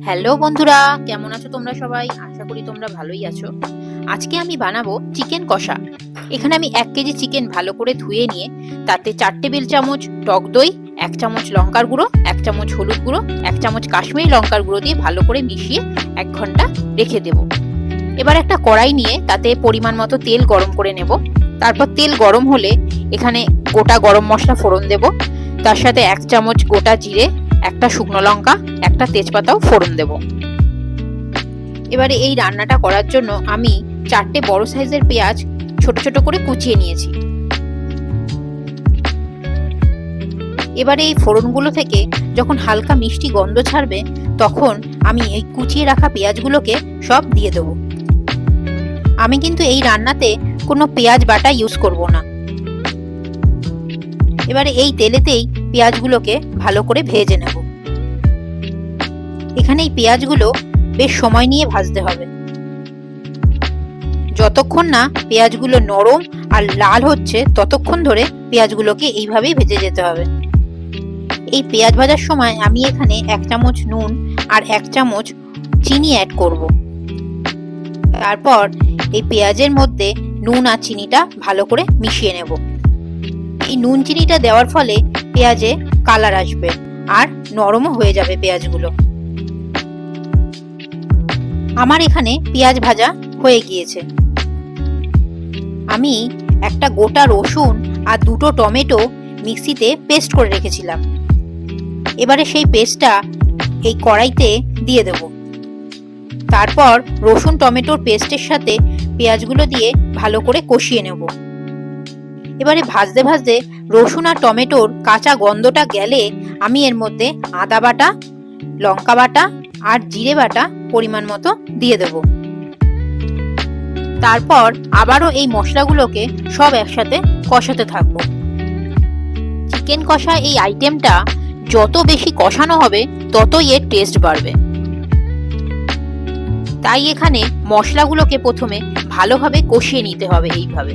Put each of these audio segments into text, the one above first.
Hello বন্ধুরা, কেমন আছো তোমরা সবাই? আশা করি তোমরা ভালোই আছো। আজকে আমি বানাবো চিকেন কষা। এখানে আমি 1 কেজি চিকেন ভালো করে ধুয়ে নিয়ে তাতে 4 টেবিল চামচ টক দই, 1 চামচ লঙ্কার গুঁড়ো, 1 চামচ হলুদ গুঁড়ো, 1 চামচ কাশ্মীরি লঙ্কার গুঁড়ো দিয়ে ভালো করে মিশিয়ে 1 ঘন্টা রেখে দেব। এবার একটা কড়াই নিয়ে তাতে পরিমাণ মতো তেল গরম করে নেব। তারপর তেল গরম হলে এখানে গোটা গরম মশলা ফোড়ন দেব। তার সাথে 1 চামচ গোটা জিরে, একটা শুকনো লঙ্কা, একটা তেজপাতাও ফোড়ন দেব। এবারে এই রান্নাটা করার জন্য আমি 4টে বড় সাইজের পেঁয়াজ ছোট ছোট করে কুচিয়ে নিয়েছি। এবারে এই ফোড়নগুলো থেকে যখন হালকা মিষ্টি গন্ধ ছাড়বে তখন আমি এই কুচিয়ে রাখা পেঁয়াজগুলোকে সব দিয়ে দেব। আমি কিন্তু এই রান্নাতে কোনো পেঁয়াজ বাটা ইউজ করব না। এবারে এই তেলেতেই পেঁয়াজগুলোকে ভালো করে ভেজে নেব। এখানে এই পেঁয়াজগুলো বেশ সময় নিয়ে ভাজতে হবে, যতক্ষণ না পেঁয়াজগুলো নরম আর লাল হচ্ছে ততক্ষণ ধরে পেঁয়াজগুলোকে এইভাবেই ভেজে যেতে হবে। এই পেঁয়াজ ভাজার সময় আমি এখানে 1 চামচ নুন আর 1 চামচ চিনি অ্যাড করব। তারপর এই পেঁয়াজের মধ্যে নুন আর চিনিটা ভালো করে মিশিয়ে নেব। এই নুন চিনিটা দেওয়ার ফলে পেঁয়াজে কালার আসবে আর নরমও হয়ে যাবে পেঁয়াজগুলো। আমার এখানে পেঁয়াজ ভাজা হয়ে গিয়েছে। আমি একটা গোটা রসুন আর 2টো টমেটো মিক্সিতে পেস্ট করে রেখেছিলাম। এবারে সেই পেস্টটা এই কড়াইতে দিয়ে দেব। তারপর রসুন টমেটোর পেস্টের সাথে পেঁয়াজগুলো দিয়ে ভালো করে কষিয়ে নেব। এবারে ভাজতে ভাজতে রসুন আর টমেটোর কাঁচা গন্ধটা গেলে আমি এর মধ্যে আদা বাটা, লঙ্কা বাটা আর জিরে বাটা পরিমাণ মতো দিয়ে দেব। তারপর আবারও এই মশলাগুলোকে সব একসাথে কষাতে থাকবো। চিকেন কষা এই আইটেমটা যত বেশি কষানো হবে ততই এর টেস্ট বাড়বে। তাই এখানে মশলাগুলোকে প্রথমে ভালোভাবে কষিয়ে নিতে হবে। এইভাবে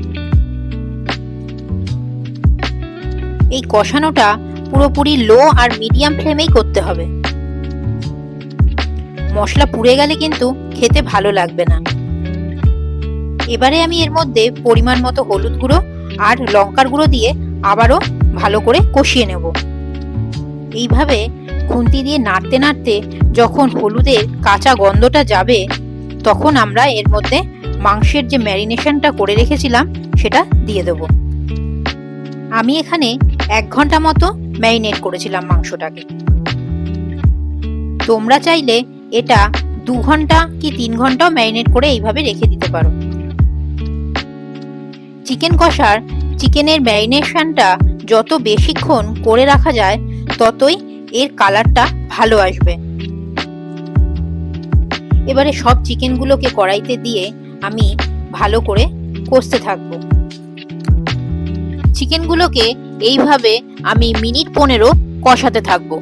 এই কষানোটা পুরোপুরি লো আর মিডিয়াম ফ্লেমেই করতে হবে। মশলা পুড়ে গেলে কিন্তু খেতে ভালো লাগবে না। এবারে আমি এর মধ্যে পরিমাণ মতো হলুদ গুঁড়ো আর লঙ্কার গুঁড়ো দিয়ে আবারও ভালো করে কষিয়ে নেব। এইভাবে খুন্তি দিয়ে নাড়তে নাড়তে যখন হলুদের কাঁচা গন্ধটা যাবে তখন আমরা এর মধ্যে মাংসের যে ম্যারিনেশনটা করে রেখেছিলাম সেটা দিয়ে দেব। আমি এখানে 1 ঘন্টা মতো ম্যারিনেট করেছিলাম মাংসটাকে। তোমরা চাইলে এটা 2 ঘন্টা কি 3 ঘন্টাও ম্যারিনেট করে এইভাবে রেখে দিতে পারো। চিকেন কষার চিকেনের ম্যারিনেশনটা যত বেশিক্ষণ করে রাখা যায় ততই এর কালারটা ভালো আসবে। এবারে সব চিকেনগুলোকে কড়াইতে দিয়ে আমি ভালো করে কষতে থাকবো। চিকেনগুলোকে এইভাবে আমি মিনিট 15 কষাতে থাকবো।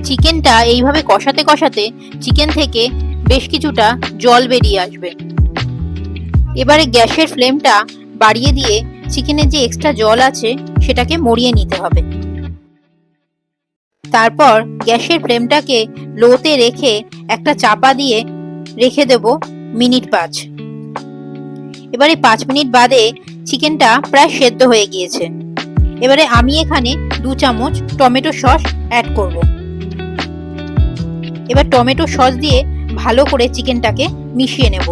চিকেনটা এইভাবে কষাতে কষাতে চিকেন থেকে বেশ কিছুটা জল বেরিয়ে আসবে। এবারে গ্যাসের ফ্লেমটা বাড়িয়ে দিয়ে চিকেনের যে এক্সট্রা জল আছে সেটাকে মরিয়ে নিতে হবে। তারপর গ্যাসের ফ্লেমটাকে লোতে রেখে একটা চাপা দিয়ে রেখে দেব মিনিট 5। এবারে 5 মিনিট বাদে চিকেনটা প্রায় সেদ্ধ হয়ে গিয়েছে। এবারে আমি এখানে 2 চামচ টমেটো সস অ্যাড করব। এবার টমেটো সস দিয়ে ভালো করে চিকেনটাকে মিশিয়ে নেব।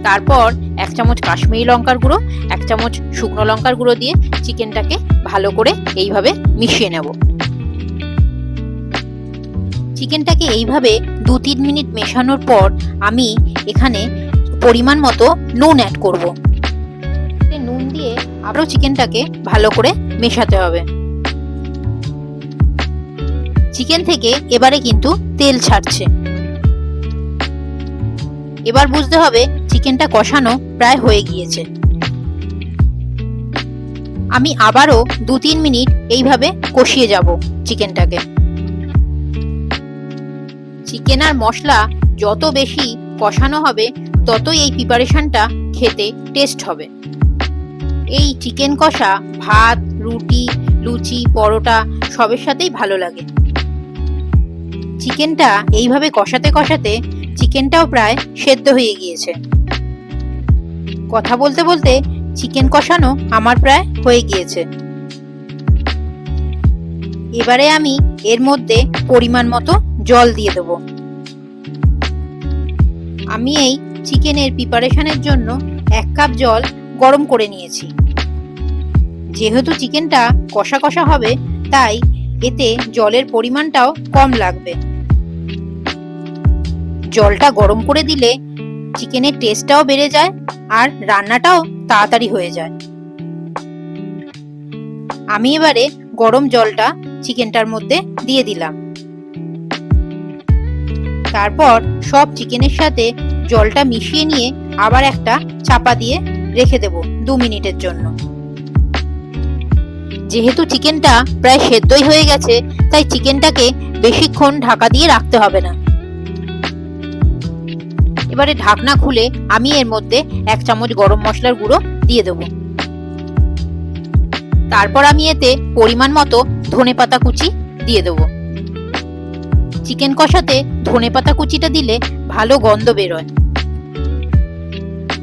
তারপর 1 চামচ কাশ্মীরি লঙ্কার গুঁড়ো, 1 চামচ শুকনো লঙ্কার গুঁড়ো দিয়ে চিকেনটাকে ভালো করে এইভাবে মিশিয়ে নেব। চিকেনটাকে এইভাবে 2-3 মিনিট মেশানোর পর আমি এখানে পরিমাণ মতো নুন অ্যাড করব। নুন দিয়ে আবারও চিকেনটাকে ভালো করে মেশাতে হবে। চিকেন থেকে এবারে কিন্তু তেল ছাড়ছে। এবার বুঝতে হবে চিকেনটা কষানো প্রায় হয়ে গিয়েছে। আমি আবারও 2-3 মিনিট এইভাবে কষিয়ে যাব চিকেনটাকে। চিকেন আর মশলা যত বেশি কষানো হবে ততই এই প্রিপারেশনটা খেতে টেস্ট হবে। এই চিকেন কষা ভাত, রুটি, লুচি, পরোটা সবের সাথেই ভালো লাগে। চিকেনটা এইভাবে কষাতে কষাতে চিকেনটাও প্রায় সেদ্ধ হয়ে গিয়েছে। কথা বলতে বলতে চিকেন কষানো আমার প্রায় হয়ে গিয়েছে। এবারে আমি এর মধ্যে পরিমাণ মতো জল দিয়ে দেব। আমি এই চিকেনের প্রিপারেশনের জন্য 1 কাপ জল গরম করে নিয়েছি। যেহেতু চিকেনটা কষা কষা হবে, তাই এতে জলের পরিমাণটাও কম লাগবে। জলটা গরম করে দিলে চিকেনের টেস্টটাও বেড়ে যায় আর রান্নাটাও তাড়াতাড়ি হয়ে যায়। আমি এবারে গরম জলটা চিকেনটার মধ্যে দিয়ে দিলাম। তারপর সব চিকেনের সাথে জলটা মিশিয়ে নিয়ে আবার একটা চাপা দিয়ে রেখে দেব 2 মিনিটের জন্য। যেহেতু চিকেনটা প্রায় সেদ্ধই হয়ে গেছে, তাই চিকেনটাকে বেশিক্ষণ ঢাকা দিয়ে রাখতে হবে না। এবারে ঢাকনা খুলে আমি এর মধ্যে 1 চামচ গরম মশলার গুঁড়ো দিয়ে দেব। তারপর আমি এতে পরিমাণ মতো ধনেপাতা কুচি দিয়ে দেব। চিকেন কষাতে ধনেপাতা কুচিটা দিলে ভালো গন্ধ বেরোয়।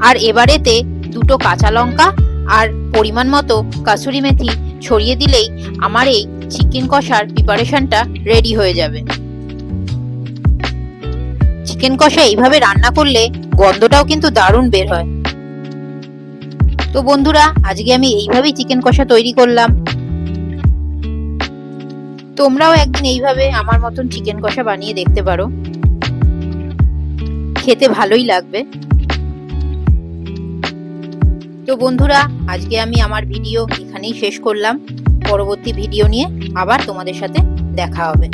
আর এবার এতে 2টো কাঁচা লঙ্কা আর পরিমাণ মতো কাসুরি মেথি ছড়িয়ে দিলেই আমার এই চিকেন কষার প্রিপারেশনটা রেডি হয়ে যাবে। চিকেন কষা এইভাবে রান্না করলে গন্ধটাও কিন্তু দারুণ বের হয়। তো বন্ধুরা, আজকে আমি এইভাবেই চিকেন কষা তৈরি করলাম। তোমরাও একদিন এইভাবে আমার মতন চিকেন কষা বানিয়ে দেখতে পারো, খেতে ভালোই লাগবে। তো বন্ধুরা, আজকে আমি আমার ভিডিও এখানেই শেষ করলাম। পরবর্তী ভিডিও নিয়ে আবার তোমাদের সাথে দেখা হবে।